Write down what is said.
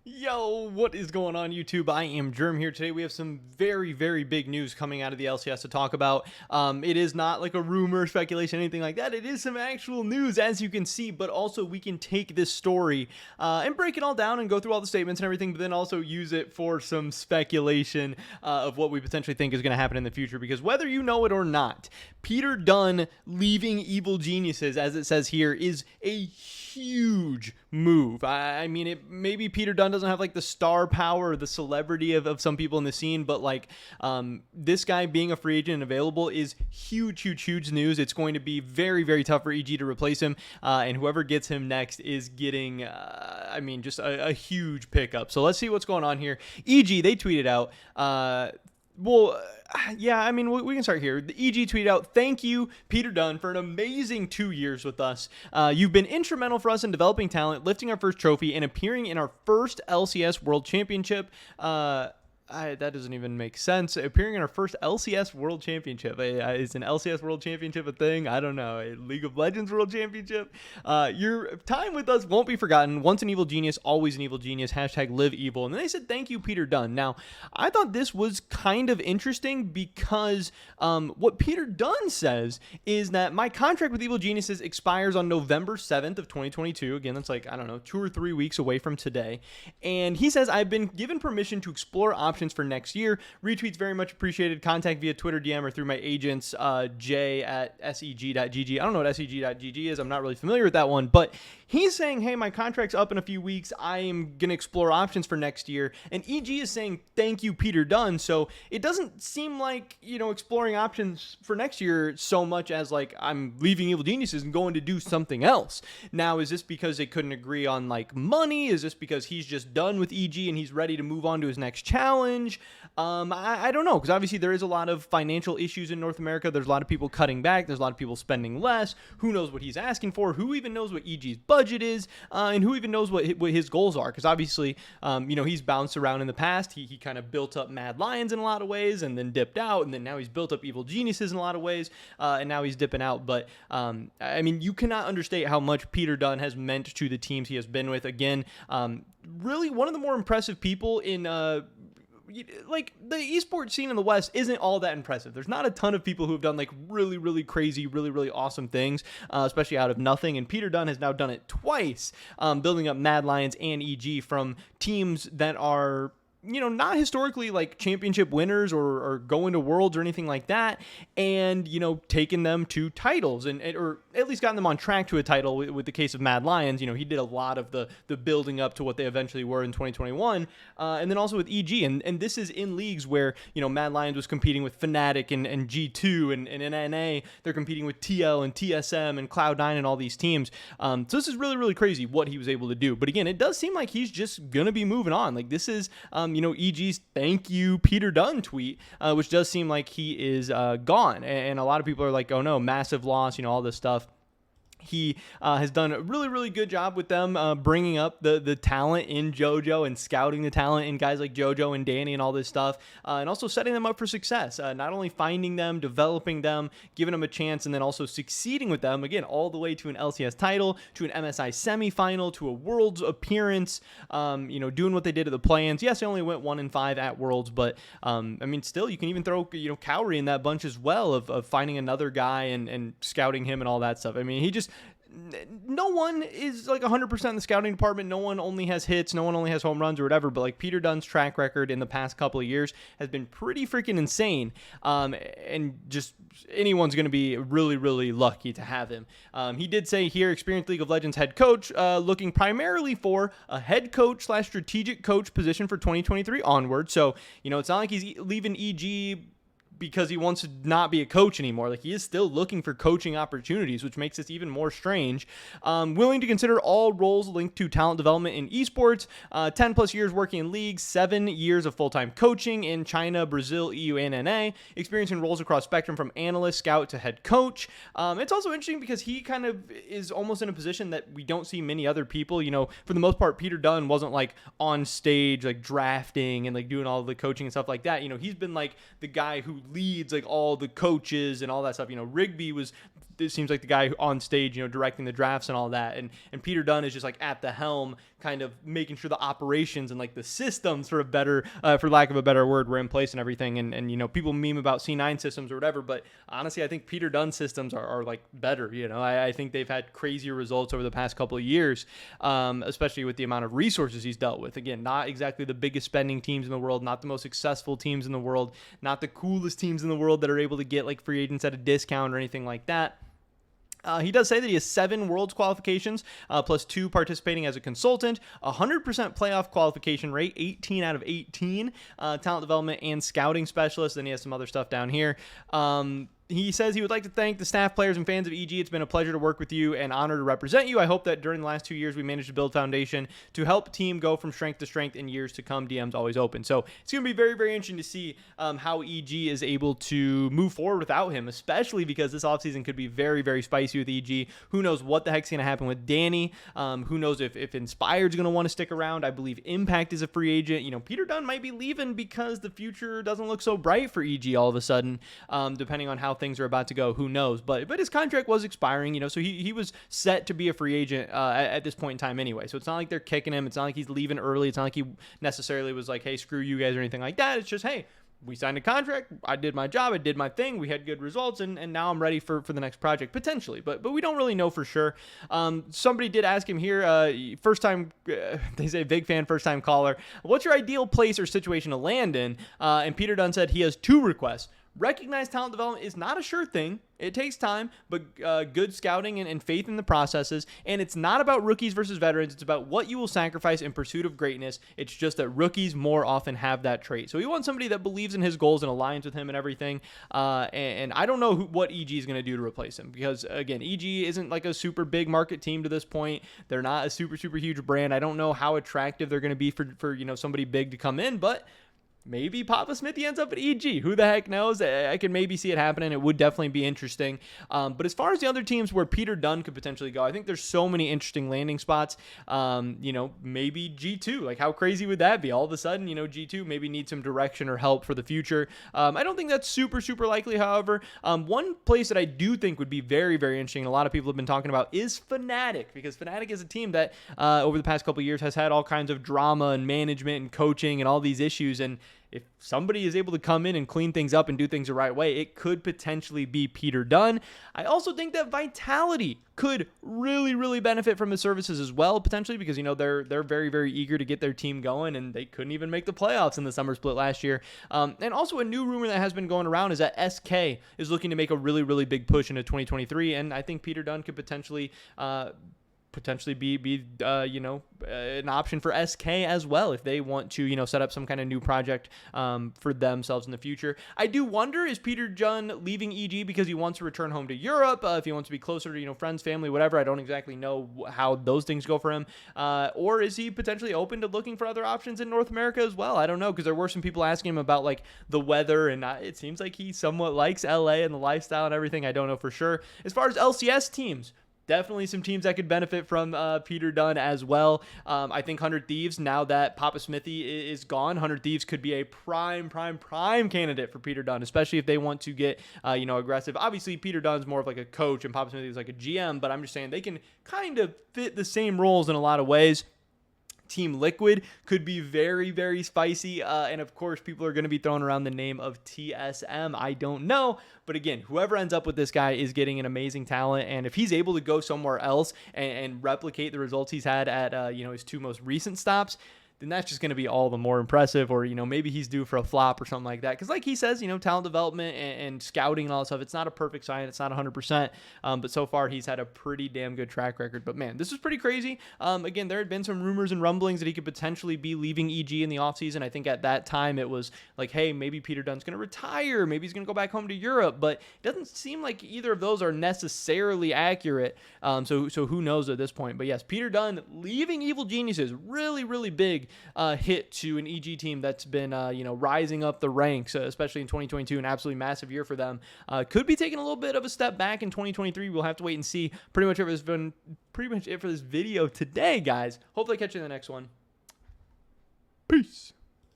Yo, what is going on, YouTube? I am Germ here. Today we have some very, very big news coming out of the LCS to talk about. It is not like a rumor, speculation, anything like that. It is some actual news, as you can see, but also we can take this story and break it all down and go through all the statements and everything, but then also use it for some speculation of what we potentially think is going to happen in the future. Because whether you know it or not, Peter Dunn leaving Evil Geniuses, as it says here, is a huge move. I mean, maybe Peter Dunn doesn't have like the star power or the celebrity of some people in the scene, but like this guy being a free agent and available is huge news. It's going to be very, very tough for EG to replace him, and whoever gets him next is getting, just a huge pickup. So let's see what's going on here. EG, they tweeted out, we can start here. The EG tweeted out, "Thank you, Peter Dunn, for an amazing 2 years with us. You've been instrumental for us in developing talent, lifting our first trophy, and appearing in our first LCS World Championship." That doesn't even make sense. Appearing in our first LCS World Championship. Is an LCS World Championship a thing? I don't know. A League of Legends World Championship? Your time with us won't be forgotten. Once an evil genius, always an evil genius. Hashtag live evil. And then they said, "Thank you, Peter Dunn." Now, I thought this was kind of interesting because what Peter Dunn says is that my contract with Evil Geniuses expires on November 7th of 2022. Again, that's like, 2 or 3 weeks away from today. And he says, "I've been given permission to explore options for next year. Retweets very much appreciated. Contact via Twitter DM or through my agents, j@seg.gg. I don't know what seg.gg is. I'm not really familiar with that one, but he's saying, hey, my contract's up in a few weeks. I am going to explore options for next year. And EG is saying, "Thank you, Peter Dunn." So it doesn't seem like, exploring options for next year so much as like I'm leaving Evil Geniuses and going to do something else. Now, is this because they couldn't agree on like money? Is this because he's just done with EG and he's ready to move on to his next challenge? I don't know, because obviously there is a lot of financial issues in North America. There's a lot of people cutting back. There's a lot of people spending less. Who knows what he's asking for? Who even knows what EG's budget is? And who even knows what his goals are? Because obviously, he's bounced around in the past. He kind of built up Mad Lions in a lot of ways and then dipped out. And then now he's built up Evil Geniuses in a lot of ways. And now he's dipping out. But, you cannot understate how much Peter Dunn has meant to the teams he has been with. Again, really one of the more impressive people in like the esports scene in the West isn't all that impressive. There's not a ton of people who have done like really crazy, really awesome things, especially out of nothing. And Peter Dunn has now done it twice, building up Mad Lions and EG from teams that are not historically like championship winners or going to worlds or anything like that, and taking them to titles or at least gotten them on track to a title. With the case of Mad Lions, he did a lot of the building up to what they eventually were in 2021, and then also with EG, and this is in leagues where Mad Lions was competing with Fnatic and G2 and NA. They're competing with TL and TSM and Cloud9 and all these teams. So this is really crazy what he was able to do. But again, it does seem like he's just gonna be moving on. Like this is EG's "Thank you, Peter Dunn" tweet, which does seem like he is gone. And a lot of people are like, oh no, massive loss, all this stuff. He has done a really good job with them, bringing up the talent in JoJo and scouting the talent in guys like JoJo and Danny and all this stuff, and also setting them up for success. Not only finding them, developing them, giving them a chance, and then also succeeding with them, again, all the way to an LCS title, to an MSI semifinal, to a Worlds appearance, doing what they did at the play-ins. Yes, they only went 1-5 at Worlds, but still, you can even throw Cowrie in that bunch as well of finding another guy and scouting him and all that stuff. No one is like 100% in the scouting department. No one only has hits. No one only has home runs or whatever. But like Peter Dunn's track record in the past couple of years has been pretty freaking insane. And just anyone's going to be really lucky to have him. He did say here, experienced League of Legends head coach, looking primarily for a head coach / strategic coach position for 2023 onward. So, it's not like he's leaving EG because he wants to not be a coach anymore. Like, he is still looking for coaching opportunities, which makes this even more strange. Willing to consider all roles linked to talent development in esports. 10 plus years working in leagues, 7 years of full-time coaching in China, Brazil, EU, and NA. Experience in roles across spectrum from analyst, scout to head coach. It's also interesting because he kind of is almost in a position that we don't see many other people. For the most part, Peter Dunn wasn't like on stage, like drafting and like doing all the coaching and stuff like that. He's been like the guy who leads like all the coaches and all that stuff. Rigby was it seems like the guy on stage, directing the drafts and all that. And Peter Dunn is just like at the helm, kind of making sure the operations and like the systems, for lack of a better word, were in place and everything. And people meme about C9 systems or whatever, but honestly, I think Peter Dunn systems are like better. I think they've had crazier results over the past couple of years, especially with the amount of resources he's dealt with. Again, not exactly the biggest spending teams in the world, not the most successful teams in the world, not the coolest teams in the world that are able to get like free agents at a discount or anything like that. He does say that he has 7 Worlds qualifications, plus 2 participating as a consultant, 100% playoff qualification rate, 18 out of 18, talent development and scouting specialist. Then he has some other stuff down here. He says he would like to thank the staff, players, and fans of EG. It's been a pleasure to work with you and honor to represent you. I hope that during the last 2 years, we managed to build a foundation to help team go from strength to strength in years to come. DM's always open. So it's going to be very, very interesting to see how EG is able to move forward without him, especially because this offseason could be very, very spicy with EG. Who knows what the heck's going to happen with Danny? Who knows if Inspired's going to want to stick around? I believe Impact is a free agent. Peter Dunn might be leaving because the future doesn't look so bright for EG all of a sudden, depending on how things are about to go. Who knows? But his contract was expiring, so he was set to be a free agent at this point in time anyway. So it's not like they're kicking him. It's not like he's leaving early. It's not like he necessarily was like, hey, screw you guys or anything like that. It's just, hey, we signed a contract. I did my job. I did my thing. We had good results, and now I'm ready for the next project potentially. But we don't really know for sure. Somebody did ask him here, first time, they say big fan, first time caller. What's your ideal place or situation to land in? And Peter Dunn said he has 2 requests. Recognized talent development is not a sure thing. It takes time, but good scouting and faith in the processes. And it's not about rookies versus veterans. It's about what you will sacrifice in pursuit of greatness. It's just that rookies more often have that trait. So he wants somebody that believes in his goals and aligns with him and everything. And I don't know what EG is going to do to replace him because, again, EG isn't like a super big market team to this point. They're not a super, super huge brand. I don't know how attractive they're going to be for somebody big to come in, but maybe Papa Smithy ends up at EG. Who the heck knows? I can maybe see it happening. It would definitely be interesting. But as far as the other teams where Peter Dunn could potentially go, I think there's so many interesting landing spots. Maybe G2. Like, how crazy would that be? All of a sudden, G2 maybe needs some direction or help for the future. I don't think that's super, super likely, however. One place that I do think would be very, very interesting, and a lot of people have been talking about, is Fnatic, because Fnatic is a team that over the past couple of years has had all kinds of drama and management and coaching and all these issues. And if somebody is able to come in and clean things up and do things the right way, it could potentially be Peter Dunn. I also think that Vitality could really, really benefit from his services as well, potentially, because, they're very, very eager to get their team going, and they couldn't even make the playoffs in the summer split last year. And also a new rumor that has been going around is that SK is looking to make a really, really big push into 2023, and I think Peter Dunn could potentially be an option for SK as well if they want to set up some kind of new project for themselves in the future. I do wonder, is Peter Dunn leaving EG because he wants to return home to Europe, if he wants to be closer to friends, family, whatever. I don't exactly know how those things go for him, or is he potentially open to looking for other options in North America as well? I don't know, because there were some people asking him about like the weather, and it seems like he somewhat likes LA and the lifestyle and everything. I don't know for sure. As far as LCS teams, definitely some teams that could benefit from Peter Dunn as well. I think 100 Thieves, now that Papa Smithy is gone, 100 Thieves could be a prime candidate for Peter Dunn, especially if they want to get aggressive. Obviously, Peter Dunn's more of like a coach and Papa Smithy is like a GM, but I'm just saying they can kind of fit the same roles in a lot of ways. Team Liquid could be very, very spicy. And of course, people are going to be throwing around the name of TSM. I don't know. But again, whoever ends up with this guy is getting an amazing talent. And if he's able to go somewhere else and replicate the results he's had at his 2 most recent stops, then that's just going to be all the more impressive. Or, maybe he's due for a flop or something like that. Because like he says, talent development and scouting and all that stuff, it's not a perfect science. It's not 100%. But so far, he's had a pretty damn good track record. But man, this is pretty crazy. Again, there had been some rumors and rumblings that he could potentially be leaving EG in the offseason. I think at that time it was like, hey, maybe Peter Dunn's going to retire. Maybe he's going to go back home to Europe. But it doesn't seem like either of those are necessarily accurate. So who knows at this point. But yes, Peter Dunn leaving Evil Geniuses, really, really big hit to an EG team that's been rising up the ranks, especially in 2022, an absolutely massive year for them. Could be taking a little bit of a step back in 2023. We'll have to wait and see. Pretty much it for this video today, guys. Hopefully I catch you in the next one. Peace.